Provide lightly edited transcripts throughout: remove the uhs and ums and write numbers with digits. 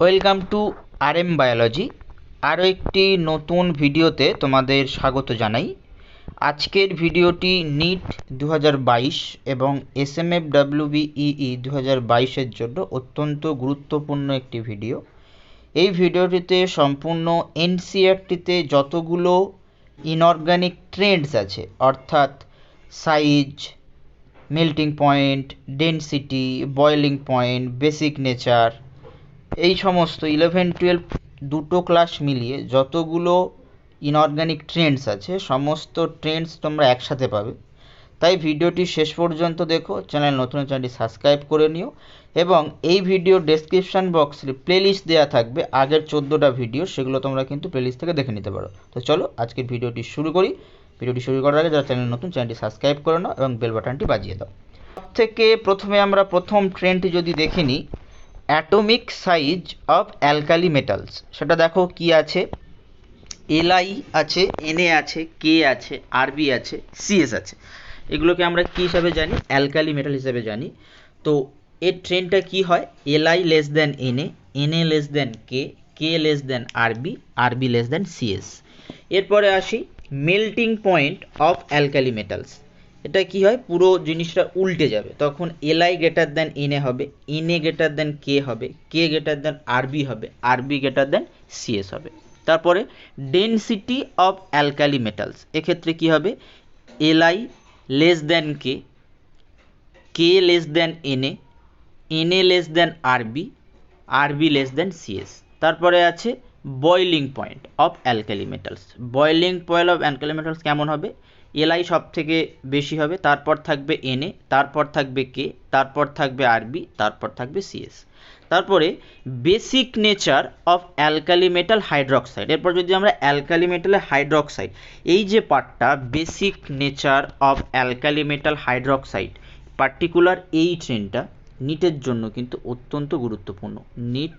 Welcome to RM biology. আরও একটি নতুন ভিডিওতে তোমাদের স্বাগত জানাই। আজকের ভিডিওটি নিট 2022 এবং SMFWBEE 2022-এর জন্য অত্যন্ত গুরুত্বপূর্ণ একটি ভিডিও। এই ভিডিওটিতে সম্পূর্ণ এনসিইআরটিতে যতগুলো ইনঅর্গানিক ট্রেন্ডস আছে, অর্থাৎ size, melting point, density, boiling point, basic nature, এই সমস্ত 11-12 দুটো ক্লাস মিলিয়ে যতগুলো ইনঅর্গানিক ট্রেন্ডস আছে সমস্ত ট্রেন্ডস তোমরা একসাথে পাবে। তাই ভিডিওটি শেষ পর্যন্ত দেখো, চ্যানেল নতুন চ্যানেলটি সাবস্ক্রাইব করে নিও এবং এই ভিডিও ডেসক্রিপশান বক্সে প্লেলিস্ট দেওয়া থাকবে আগের 14টা ভিডিও, সেগুলো তোমরা কিন্তু প্লেলিস্ট থেকে দেখে নিতে পারো। তো চলো আজকের ভিডিওটি শুরু করি। ভিডিওটি শুরু করার আগে যারা চ্যানেল নতুন, চ্যানেলটি সাবস্ক্রাইব করে নাও এবং বেল বাটনটি বাজিয়ে দাও। সবথেকে প্রথমে আমরা প্রথম ট্রেন্ডটি যদি দেখে নিই, atomic size of alkali metals. সেটা দেখো কি আছে, এলআই আছে, এনএ আছে, কে আছে, আরবি আছে, সিএস আছে। এগুলোকে আমরা কী হিসাবে জানি? অ্যালকালি মেটাল হিসাবে জানি। তো এর ট্রেন্ডটা কি হয়? LI less than NA, NA less than K, K less than RB, RB less than CS. এরপরে আসি melting point of alkali metals. এটা কি হয়? পুরো জিনিসটা উল্টে যাবে। তখন এলআই গ্রেটার দেন এনএ হবে, এনএ গ্রেটার দেন কে হবে, কে গ্রেটার দেন আরবি হবে, আরবি গ্রেটার দেন সিএস হবে। তারপরে ডেনসিটি অফ অ্যালকালি মেটালস, এক্ষেত্রে কি হবে? LI less than K, K less than NA, NA less than RB, RB less than CS. তারপরে আছে boiling point of alkali metals. Boiling point of alkali metals কেমন হবে? LI সব থেকে বেশি হবে, তারপর থাকবে এনএ, তারপর থাকবে কে, তারপর থাকবে আরবি, তারপর থাকবে সিএস। তারপরে basic nature of alkali metal hydroxide. এরপর যদি আমরা অ্যালকালি মেটালের হাইড্রক্সাইড, এই যে পার্টটা basic nature of alkali metal hydroxide, particular এই ট্রেনটা নিটের জন্য কিন্তু অত্যন্ত গুরুত্বপূর্ণ। নিট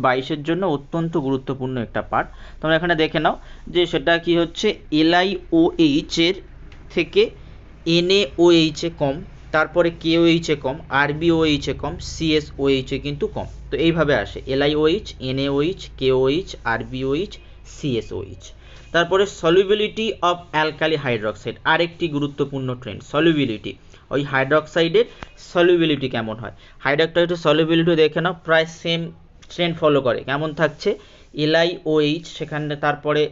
22-এর জন্য অত্যন্ত গুরুত্বপূর্ণ একটা পার্ট। তোমরা এখানে দেখে নাও যে সেটা কি হচ্ছে, এলআইওএইচ এর থেকে এনএওএইচ এ কম, তারপরে কেওএইচ এ কম, আরবিওএইচ এ কম, সিএসওএইচ এ কিন্তু কম। তো এইভাবে আসে এলআইওএইচ, এনএওএইচ, কেওএইচ, আরবিওএইচ, সিএসওএইচ। তারপরে সলিবিলিটি অফ অ্যালকালি হাইড্রক্সাইড, আরেকটি গুরুত্বপূর্ণ ট্রেন্ড সলিবিলিটি। ওই হাইড্রক্সাইডের সলিবিলিটি কেমন হয়? হাইড্রক্সাইডের সলিবিলিটি দেখে নাও, প্রায় সেম ট্রেন্ড ফলো করে। কেমন থাকছে? এলআইওএইচ, সেখানে তারপরে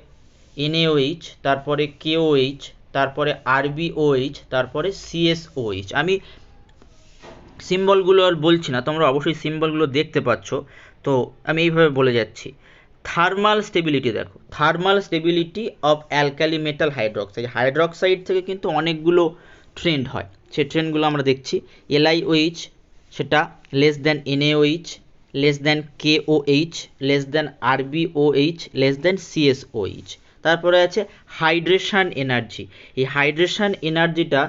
এনএওএইচ, তারপরে কেওএইচ, তারপরে আরবিওএইচ, তারপরে সিএসওএইচ। আমি সিম্বলগুলো আর বলছি না, তোমরা অবশ্যই সিম্বলগুলো দেখতে পাচ্ছ। তো আমি এইভাবে বলে যাচ্ছি। থার্মাল স্টেবিলিটি দেখো, thermal stability of alkali metal hydroxide. Hydroxide থেকে কিন্তু অনেকগুলো ট্রেন্ড হয়, সেই ট্রেন্ডগুলো আমরা দেখছি। এলআইওএইচ সেটা less than NAOH, less than KOH, less than RBOH, less than CSOH. তারপরে আছে হাইড্রেশন এনার্জি। এই হাইড্রেশন এনার্জিটা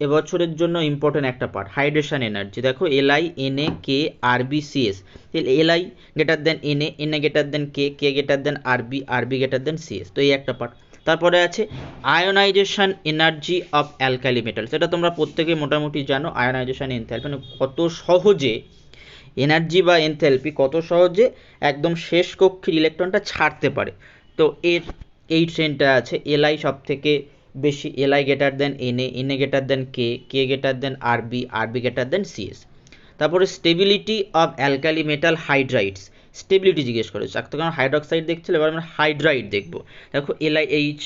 এবছরের জন্য ইম্পর্টেন্ট একটা পার্ট। হাইড্রেশন এনার্জি দেখো, LI, NA, K, RB, CS. LI greater than NA, NA greater than K, K greater than RB, RB greater than CS. তো এই একটা পার্ট। তারপরে আছে ionization energy of alkali metal. সেটা তোমরা প্রত্যেকে মোটামুটি জানো। আয়োনাইজেশন এনথ্যালপি মানে কত সহজে এনার্জি বা এনথ্যালপি কত সহজে একদম শেষ কক্ষের ইলেকট্রনটা ছাড়তে পারে। তো এই ট্রেন্ডটা আছে। এলআই সব থেকে বেশি, LI greater than NA, NA greater than K, K greater than RB, RB greater than CS. তারপরে stability of alkali metal hydrides. Stability জিজ্ঞেস করেছে, তখন হাইড্রক্সাইড দেখছিল, এবার আমরা হাইড্রাইড দেখবো। দেখো এলআইএইচ,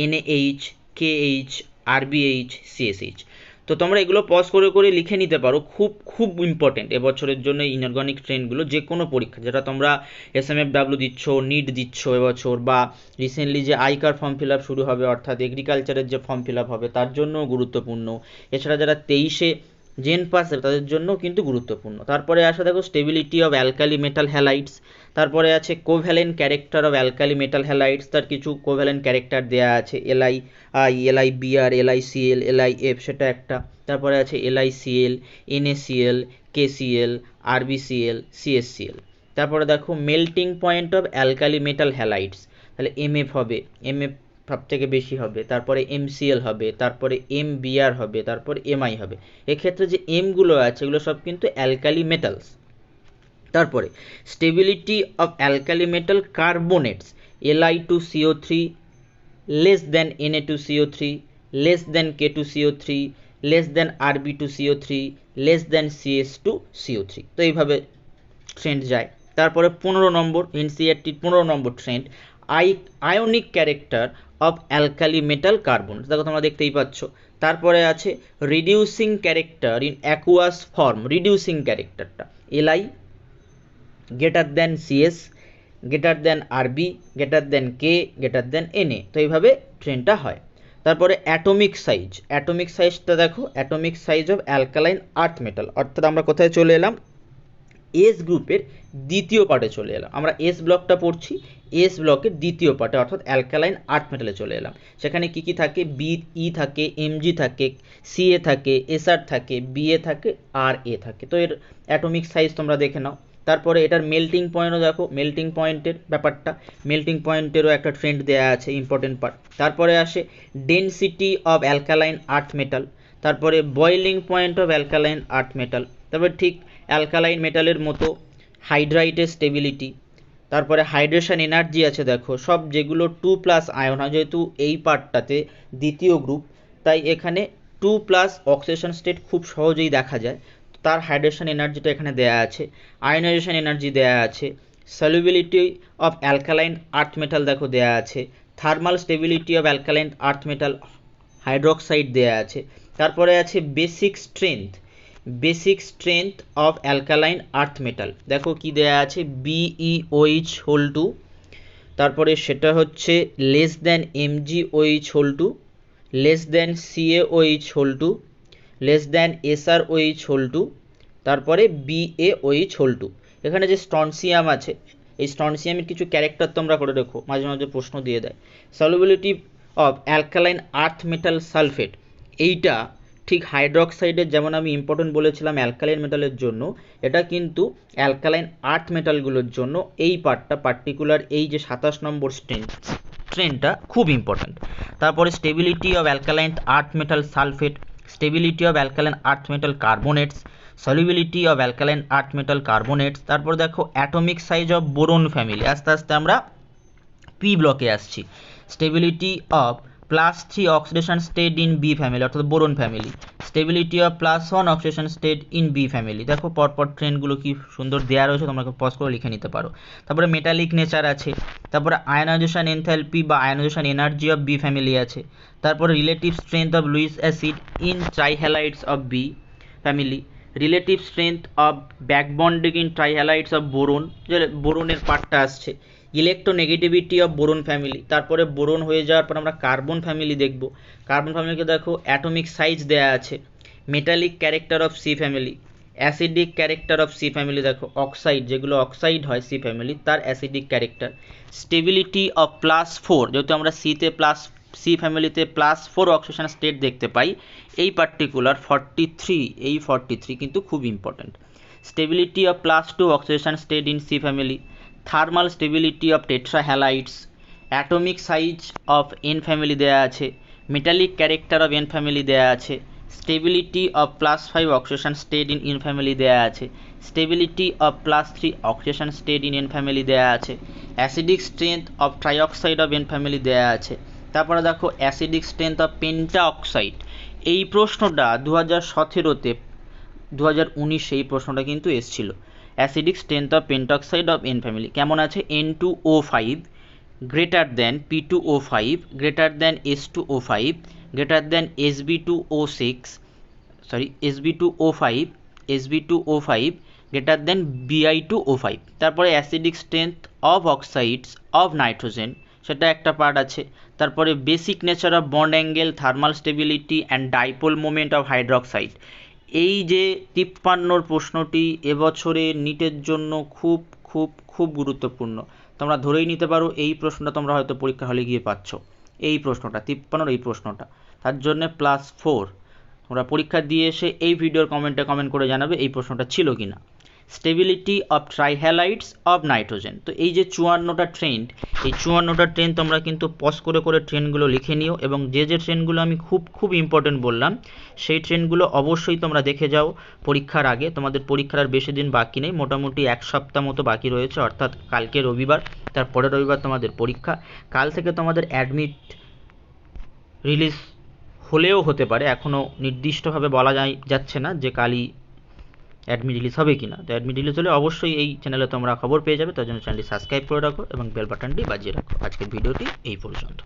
এনএএইচ, কেএইচ, আরবিএইচ, সিএসএইচ। তো তোমরা এগুলো পজ করে করে লিখে নিতে পারো, খুব খুব ইম্পর্টেন্ট এবছরের জন্য ইনঅর্গানিক ট্রেন্ডগুলো। যে কোনো পরীক্ষা, যেটা তোমরা SMFW দিচ্ছ, নিট দিচ্ছ এবছর, বা রিসেন্টলি যে আইকার ফর্ম ফিল আপ শুরু হবে, অর্থাৎ এগ্রিকালচারের যে ফর্ম ফিল আপ হবে তার জন্যও গুরুত্বপূর্ণ। এছাড়া যারা 23-এ জেন পাস তাদের জন্য কিন্তু গুরুত্বপূর্ণ। তারপরে আসা দেখো stability of alkali metal halides. তারপরে আছে covalent character of alkali metal halides. তার কিছু কোভ্যালেন্ট ক্যারেক্টার দেওয়া আছে, LI I, LI BR, LI CL, LI F, সেটা একটা। তারপরে আছে LI CL, NACL, KCL, RBCL, CSCL. তারপরে দেখো melting point of alkali metal halides, তাহলে এমএফ হবে, এমএফ সব থেকে বেশি হবে, তারপরে এমসিএল হবে, তারপরে এমবিআর হবে, তারপর এমআই হবে। এক্ষেত্রে যে এমগুলো আছে এগুলো সব কিন্তু অ্যালকালি মেটালস। তারপরে stability of alkali metal carbonates Li2CO3 less than Na2CO3 less than K2CO3 less than Rb2CO3 less than CS2CO3। তো এইভাবে ট্রেন্ড যায়। তারপরে 15 নম্বর এনসিইআরটির 15 নম্বর trend ionic character of alkali metal carbonates, দেখো তোমরা দেখতেই পাচ্ছ। তারপরে আছে reducing character in aqueous form, reducing ক্যারেক্টারটা Li greater than CS greater than Rb greater than K greater than Na। তো এইভাবে ট্রেন্ডটা হয়। তারপরে অ্যাটমিক সাইজটা দেখো, atomic size of alkaline earth metal, অর্থাৎ আমরা কোথায় চলে এলাম, এস গ্রুপের দ্বিতীয় পার্টে চলে এলাম। আমরা এস ব্লকটা পড়ছি, এস ব্লকের দ্বিতীয় পার্টে, অর্থাৎ অ্যালকালাইন আর্থ মেটালে চলে এলাম। সেখানে কি কি থাকে, BE থাকে, MG থাকে, CA থাকে, SR থাকে, BA থাকে, RA থাকে। তো এর অ্যাটমিক সাইজ তোমরা দেখে নাও। তারপরে এটার মেল্টিং পয়েন্টও দেখো, মেল্টিং পয়েন্টের ব্যাপারটা, মেল্টিং পয়েন্টেরও একটা ট্রেন্ড দেওয়া আছে, ইম্পর্টেন্ট পার্ট। তারপরে আসে density of alkaline earth metal, তারপরে boiling point of alkaline earth metal, তারপরে ঠিক অ্যালকালাইন মেটালের মতো হাইড্রাইটের স্টেবিলিটি, তারপরে হাইড্রেশন এনার্জি আছে দেখো, সব যেগুলো 2+ আয়ন হয়, যেহেতু এই পার্টটাতে দ্বিতীয় গ্রুপ, তাই এখানে 2+ অক্সিডেশন স্টেট খুব সহজেই দেখা যায়। তার হাইড্রেশন এনার্জিটা এখানে দেয়া আছে, আয়নাইজেশন এনার্জি দেয়া আছে, solubility of alkaline earth metal দেখো দেয়া আছে, thermal stability of alkaline earth metal hydroxide দেয়া আছে। তারপরে আছে basic strength of alkaline earth metal, দেখো কি দেয়া আছে, BeOH2, তারপরে সেটা হচ্ছে less than MgOH2, less than CaOH2, less than SrOH2, তারপরে BaOH2। এখানে যে স্ট্রনসিয়াম আছে, এই স্ট্রনসিয়ামের কিছু ক্যারেক্টার তোমরা করে রেখো, মাঝে মাঝে প্রশ্ন দিয়ে দেয়। Solubility of alkaline earth metal sulphate, এইটা ঠিক হাইড্রোক্সাইডের যেমন আমি ইম্পর্টেন্ট বলেছিলাম অ্যালকালাইন মেটালের জন্য, এটা কিন্তু অ্যালকালাইন আর্থ মেটালগুলোর জন্য এই পার্টটা পার্টিকুলার, এই যে 27 নম্বর ট্রেন্ডটা খুব ইম্পর্টেন্ট। তারপরে stability of alkaline earth metal sulphate, stability of alkaline earth metal carbonates, solubility of alkaline earth metal carbonates. তারপর দেখো atomic size of boron family, আস্তে আস্তে আমরা পি ব্লকে আসছি। Stability of +3 oxidation state in B family, অর্থাৎ boron family, stability of +1 oxidation state in B family. দেখো পরপর ট্রেন্ডগুলো কি সুন্দর দেওয়া রয়েছে, তোমরা পজ করে লিখে নিতে পারো। তারপরে মেটালিক নেচার আছে, তারপরে আয়নাইজেশন এনথালপি বা ionisation energy of B family আছে, তারপরে relative strength of Lewis acid in trihalides of B family, relative strength of backbonding in trihalides of boron, যে বোরনের পার্টটা আসছে, ইলেকট্রোনেগেটিভিটি অফ বোরন ফ্যামিলি। তারপরে বোরন হয়ে যাওয়ার পর আমরা কার্বন ফ্যামিলি দেখব। কার্বন ফ্যামিলিকে দেখো অ্যাটমিক সাইজ দেয়া আছে, metallic character of C family, acidic character of C family, দেখো অক্সাইড, যেগুলো অক্সাইড হয় সি ফ্যামিলি, তার অ্যাসিডিক ক্যারেক্টার। স্টেবিলিটি অফ +4, যেহেতু আমরা সি ফ্যামিলিতে +4 অক্সিডেশন স্টেট দেখতে পাই, এই পার্টিকুলার 43, এই 43 কিন্তু খুব important. Stability of +2 oxidation state in C family, thermal stability of tetrahalides, atomic size of N family দেয়া আছে, metallic character of N family দেয়া আছে, stability of +5 oxidation state in N family দেয়া আছে, stability of +3 oxidation state in N family দেয়া আছে, acidic strength of trioxide of N family দেয়া আছে। তারপরে দেখো অ্যাসিডিক স্ট্রেংথ অফ পেন্টাঅক্সাইড, এই প্রশ্নটা 2017-তে 2019 এই প্রশ্নটা কিন্তু এসেছিল। Acidic strength of পেন্টঅক্সাইড of N family কেমন আছে, N2O5 greater than P2O5 greater than S2O5 greater than SB2O5 greater than Bi2O5। তারপরে acidic strength of oxides of nitrogen, সেটা একটা পার্ট আছে। তারপরে basic nature of bond angle, thermal stability and dipole moment of hydroxide. এই যে 53 প্রশ্নটি এবছরে নিটের জন্য খুব খুব খুব গুরুত্বপূর্ণ। তোমরা ধরেই নিতে পারো এই প্রশ্নটা তোমরা হয়তো পরীক্ষা হলে গিয়ে পাচ্ছ, এই প্রশ্নটা 53 এই প্রশ্নটা, তার জন্যে +4। তোমরা পরীক্ষা দিয়ে এসে এই ভিডিওর কমেন্টে কমেন্ট করে জানাবে এই প্রশ্নটা ছিল কি না। Stability of trihalides of nitrogen. তো এই যে 54টা ট্রেন্ড, এই 54টা ট্রেন্ড তোমরা কিন্তু পজ করে করে ট্রেন্ডগুলো লিখে নিও, এবং যে যে ট্রেন্ডগুলো আমি খুব ইম্পর্টেন্ট বললাম সেই ট্রেন্ডগুলো অবশ্যই তোমরা দেখে যাও পরীক্ষার আগে। তোমাদের পরীক্ষার আর বেশি দিন বাকি নেই, মোটামুটি 1 সপ্তাহ মতো বাকি রয়েছে, অর্থাৎ কালকে রবিবার, তার পরের রবিবার তোমাদের পরীক্ষা। কাল থেকে তোমাদের অ্যাডমিট রিলিজ হলেও হতে পারে, এখনও নির্দিষ্টভাবে বলা যাচ্ছে না যে কালই অ্যাডমিট রিলিজ হবে কিনা। তো অ্যাডমিট রিলিজ হলে অবশ্যই এই চ্যানেলে তোমরা খবর পেয়ে যাবে, তার জন্য চ্যানেলটি সাবস্ক্রাইব করে রাখো এবং বেল বাটনটি বাজিয়ে রাখো। আজকের ভিডিওটি এই পর্যন্ত।